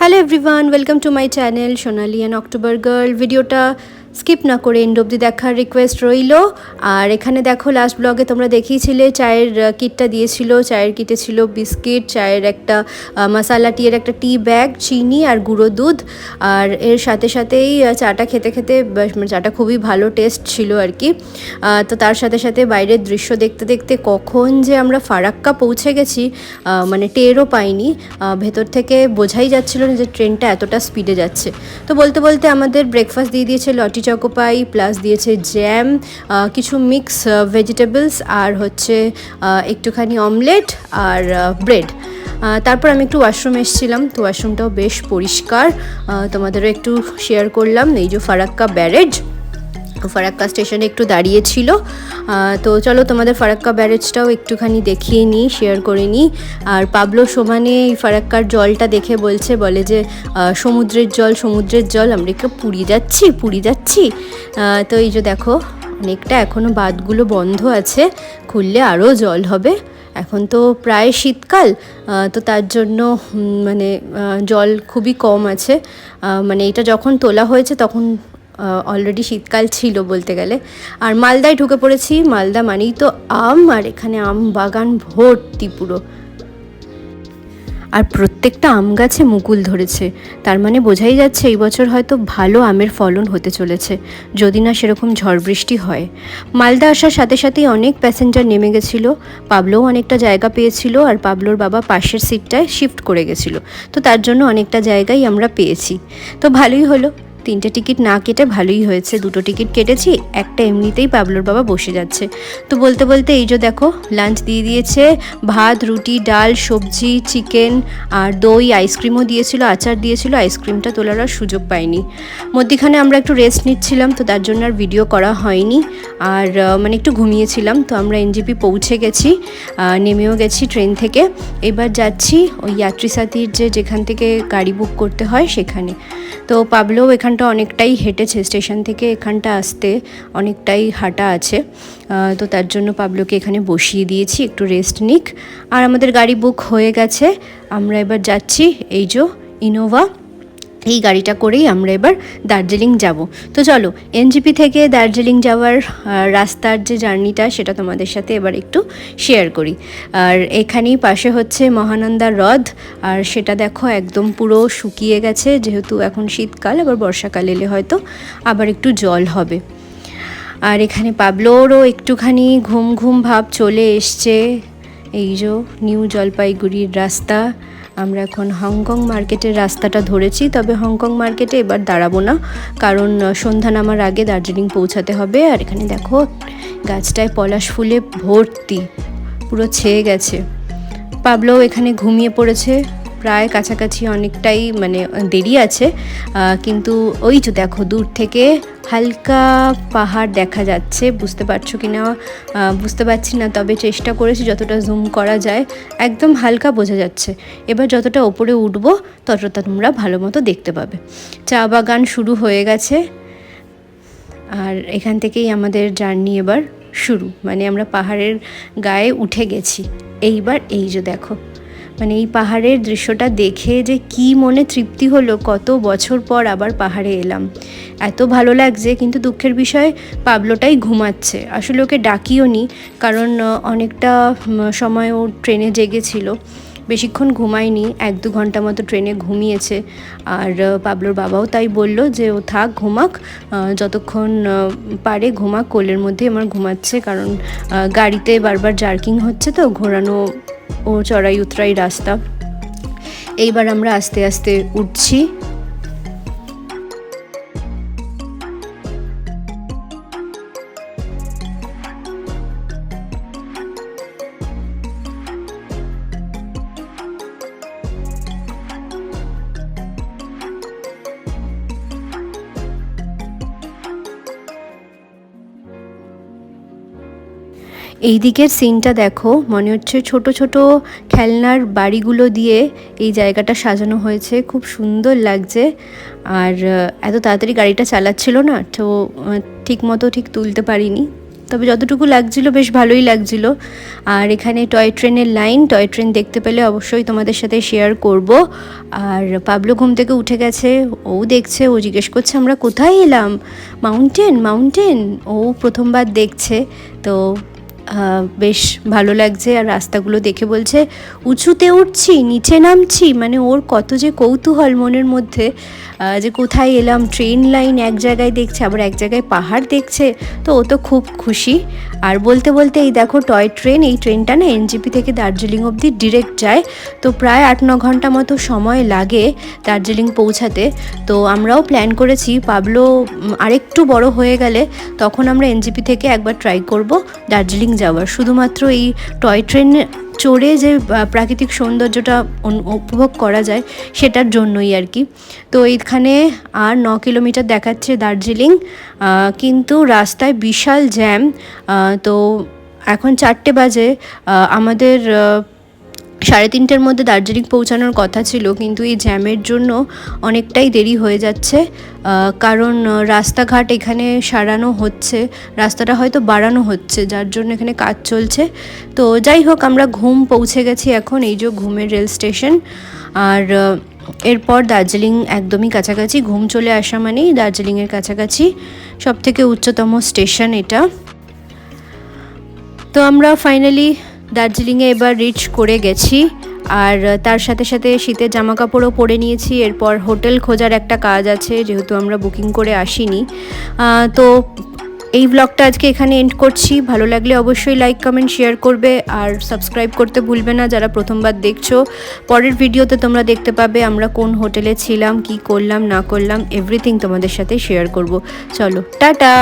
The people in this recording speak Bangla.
Hello everyone, welcome to my channel Sonali and October girl. ভিডিওটা স্কিপ না করে এন্ড অবধি দেখার রিকোয়েস্ট রইল। আর এখানে দেখো লাস্ট ব্লগে তোমরা দেখিয়েছিলে চায়ের কিটটা দিয়েছিল। চায়ের কিটে ছিল বিস্কিট, চায়ের একটা মশালা টিয়ের একটা টি ব্যাগ, চিনি আর গুঁড়ো দুধ। আর এর সাথে সাথেই চাটা খেতে খেতে চাটা খুবই ভালো টেস্ট ছিল আর কি। তো তার সাথে সাথে বাইরের দৃশ্য দেখতে দেখতে কখন যে আমরা ফারাক্কা পৌঁছে গেছি মানে টেরও পাইনি। ভেতর থেকে বোঝাই যাচ্ছিল না যে ট্রেনটা এতটা স্পিডে যাচ্ছে। তো বলতে বলতে আমাদের ব্রেকফাস্ট দিয়ে দিয়েছে লটি চকো পাই, প্লাস দিয়েছে জ্যাম, কিছু মিক্স ভেজিটেবলস, আর হচ্ছে একটুখানি অমলেট আর ব্রেড। তারপর আমি একটু ওয়াশরুম এসেছিলাম, তো ওয়াশরুমটাও বেশ পরিষ্কার, তোমাদেরও একটু শেয়ার করলাম। এই যে ফারাক্কা ব্যারেজ, ফারাক্কা স্টেশনে একটু দাঁড়িয়েছিল। তো চলো তোমাদের ফারাক্কা ব্যারেজটাও একটুখানি দেখিয়ে নিই, শেয়ার করে নিই। আর পাবলো সমানে এই ফারাক্কার জলটা দেখে বলে যে সমুদ্রের জল, আমরা একটু পুরী যাচ্ছি। তো এই যে দেখো অনেকটা এখনও বাঁধগুলো বন্ধ আছে, খুললে আরও জল হবে। এখন তো প্রায় শীতকাল, তো তার জন্য মানে জল খুবই কম আছে। মানে এটা যখন তোলা হয়েছে তখন অলরেডি শীতকাল ছিল বলতে গেলে। আর মালদায় ঢুকে পড়েছি। মালদা মানেই তো আম, আর এখানে আম বাগান ভর্তি পুরো। আর প্রত্যেকটা আম গাছে মুকুল ধরেছে, তার মানে বোঝাই যাচ্ছে এই বছর হয়তো ভালো আমের ফলন হতে চলেছে, যদি না সেরকম ঝড় বৃষ্টি হয়। মালদা আসার সাথে সাথেই অনেক প্যাসেঞ্জার নেমে গেছিলো। পাবলোও অনেকটা জায়গা পেয়েছিল, আর পাবলোর বাবা পাশের সিটটায় শিফট করে গেছিলো, তো তার জন্য অনেকটা জায়গাই আমরা পেয়েছি। তো ভালোই হলো, 3টে টিকিট না কেটে ভালোই হয়েছে। 2টো টিকিট কেটেছি, একটা এমনিতেই পাবলোর বাবা বসে যাচ্ছে। তো বলতে বলতে এই যে দেখো লাঞ্চ দিয়ে দিয়েছে, ভাত, রুটি, ডাল, সবজি, চিকেন আর দই, আইসক্রিমও দিয়েছিল, আচার দিয়েছিল। আইসক্রিমটা তোলার আর সুযোগ পাইনি। মধ্যিখানে আমরা একটু রেস্ট নিচ্ছিলাম, তো তার জন্য আর ভিডিও করা হয়নি। আর মানে একটু ঘুমিয়েছিলাম। তো আমরা এনজেপি পৌঁছে গেছি, নেমেও গেছি ট্রেন থেকে। এবার যাচ্ছি ওই যাত্রী সাথীর যেখান থেকে গাড়ি বুক করতে হয় সেখানে। তো পাবলোও এখানটা অনেকটাই হেঁটেছে, স্টেশন থেকে এখানটা আসতে অনেকটাই হাঁটা আছে। তো তার জন্য পাবলোকে এখানে বসিয়ে দিয়েছি, একটু রেস্ট নিক। আর আমাদের গাড়ি বুক হয়ে গেছে, আমরা এবার যাচ্ছি এই যে ইনোভা, এই গাড়িটা করেই আমরা এবার দার্জিলিং যাব। তো চলো এনজেপি থেকে দার্জিলিং যাওয়ার রাস্তার যে জার্নিটা সেটা তোমাদের সাথে এবার একটু শেয়ার করি। আর এখানেই পাশে হচ্ছে মহানন্দা হ্রদ, আর সেটা দেখো একদম পুরো শুকিয়ে গেছে, যেহেতু এখন শীতকাল, আবার বর্ষাকাল এলে হয়তো আবার একটু জল হবে। আর এখানে পাবলোরও একটুখানি ঘুম ঘুম ভাব চলে এসছে। এই যে নিউ জলপাইগুড়ির রাস্তা, আমরা এখন হংকং মার্কেটের রাস্তাটা ধরেছি। তবে হংকং মার্কেটে এবার দাঁড়াবো না, কারণ সন্ধ্যা নামার আগে দার্জিলিং পৌঁছাতে হবে। আর এখানে দেখো গাছটায় পলাশ ফুলে ভর্তি, পুরো ছেয়ে গেছে। পাবলোও এখানে ঘুমিয়ে পড়েছে, প্রায় কাছাকাছি অনেকটাই, মানে দেরি আছে। কিন্তু ওই যে দেখো দূর থেকে হালকা পাহাড় দেখা যাচ্ছে, বুঝতে পারছো কি না বুঝতে পারছি না, তবে চেষ্টা করেছি যতটা জুম করা যায়, একদম হালকা বোঝা যাচ্ছে। এবার যতটা ওপরে উঠবো ততটা তোমরা ভালো মতো দেখতে পাবে। চা বাগান শুরু হয়ে গেছে, আর এখান থেকেই আমাদের জার্নি এবার শুরু, মানে আমরা পাহাড়ের গায়ে উঠে গেছি। এইবার এই যে দেখো, মানে এই পাহাড়ের দৃশ্যটা দেখে যে কি মনে তৃপ্তি হলো, কত বছর পর আবার পাহাড়ে এলাম, এত ভালো লাগছে। কিন্তু দুঃখের বিষয় পাবলোটাই ঘুমাচ্ছে, আসলে ওকে ডাকিও নি, কারণ অনেকটা সময় ও ট্রেনে জেগেছিল, বেশিক্ষণ ঘুমায়নি, 1-2 ঘন্টা মতো ট্রেনে ঘুমিয়েছে। আর পাবলোর বাবাও তাই বলল যে ও থাক, ঘুমাক, যতক্ষণ পারে ঘুমাক, কোলের মধ্যে আমার ঘুমাচ্ছে, কারণ গাড়িতে বারবার জার্কিং হচ্ছে, তো ঘোরানো ও চড়াই উতরাই রাস্তা। এইবার আমরা আস্তে আস্তে উঠছি। এই দিকের সিনটা দেখো, মনে হচ্ছে ছোট ছোট খেলনার বাড়িগুলো দিয়ে এই জায়গাটা সাজানো হয়েছে, খুব সুন্দর লাগছে। আর এত তাড়াতাড়ি গাড়িটা চালাচ্ছিল না, তো ঠিক তুলতে পারিনি, তবে যতটুকু লাগছিল বেশ ভালোই লাগছিল। আর এখানে টয় ট্রেনের লাইন, টয় ট্রেন দেখতে পেলে অবশ্যই তোমাদের সাথে শেয়ার করব। আর পাবলো ঘুম থেকে উঠে গেছে, ও দেখছে, ও জিজ্ঞেস করছে আমরা কোথায় এলাম, মাউন্টেন। ও প্রথমবার দেখছে, তো বেশ ভালো লাগছে। আর রাস্তাগুলো দেখে বলছে উঁচুতে উঠছি নিচে নামছি, মানে ওর কত যে কৌতূহল মনের মধ্যে, যে কোথায় এলাম, ট্রেন লাইন এক জায়গায় দেখছে, আবার এক জায়গায় পাহাড় দেখছে, তো ও তো খুব খুশি। আর বলতে বলতে এই দেখো টয় ট্রেন, এই ট্রেনটা না এনজেপি থেকে দার্জিলিং অবধি ডিরেক্ট যায়, তো প্রায় 8-9 ঘন্টা মতো সময় লাগে দার্জিলিং পৌঁছাতে। তো আমরাও প্ল্যান করেছি পাবলো আরেকটু বড় হয়ে গেলে তখন আমরা এনজেপি থেকে একবার ট্রাই করব দার্জিলিং যাওয়ার, শুধুমাত্র এই টয় ট্রেন চড়ে যে প্রাকৃতিক সৌন্দর্যটা উপভোগ করা যায় সেটার জন্যই আর কি। তো এইখানে আর 9 কিলোমিটার দেখাচ্ছে দার্জিলিং, কিন্তু রাস্তায় বিশাল জ্যাম। তো এখন 4টে বাজে, আমাদের 3:30-র মধ্যে দার্জিলিং পৌঁছানোর কথা ছিল, কিন্তু এই জ্যামের জন্য অনেকটাই দেরি হয়ে যাচ্ছে, কারণ রাস্তাঘাট এখানে সারানো হচ্ছে, রাস্তাটা হয়তো বাড়ানো হচ্ছে, যার জন্য এখানে কাজ চলছে। তো যাই হোক, আমরা ঘুম পৌঁছে গেছি এখন, এই যে ঘুমের রেল স্টেশন। আর এরপর দার্জিলিং একদমই কাছাকাছি, ঘুম চলে আসা মানেই দার্জিলিংয়ের কাছাকাছি, সবথেকে উচ্চতম স্টেশন এটা। তো আমরা ফাইনালি দার্জিলিংয়ে এবার রিচ করে গেছি, আর তার সাথে সাথে শীতের জামা কাপড়ও পরে নিয়েছি। এরপর হোটেল খোঁজার একটা কাজ আছে, যেহেতু আমরা বুকিং করে আসিনি। তো এই ব্লগটা আজকে এখানে এন্ড করছি। ভালো লাগলে অবশ্যই লাইক কমেন্ট শেয়ার করবে, আর সাবস্ক্রাইব করতে ভুলবে না যারা প্রথমবার দেখছো। পরের ভিডিওতে তোমরা দেখতে পাবে আমরা কোন হোটেলে ছিলাম, কি করলাম না করলাম, এভরিথিং তোমাদের সাথে শেয়ার করব। চলো টাটা।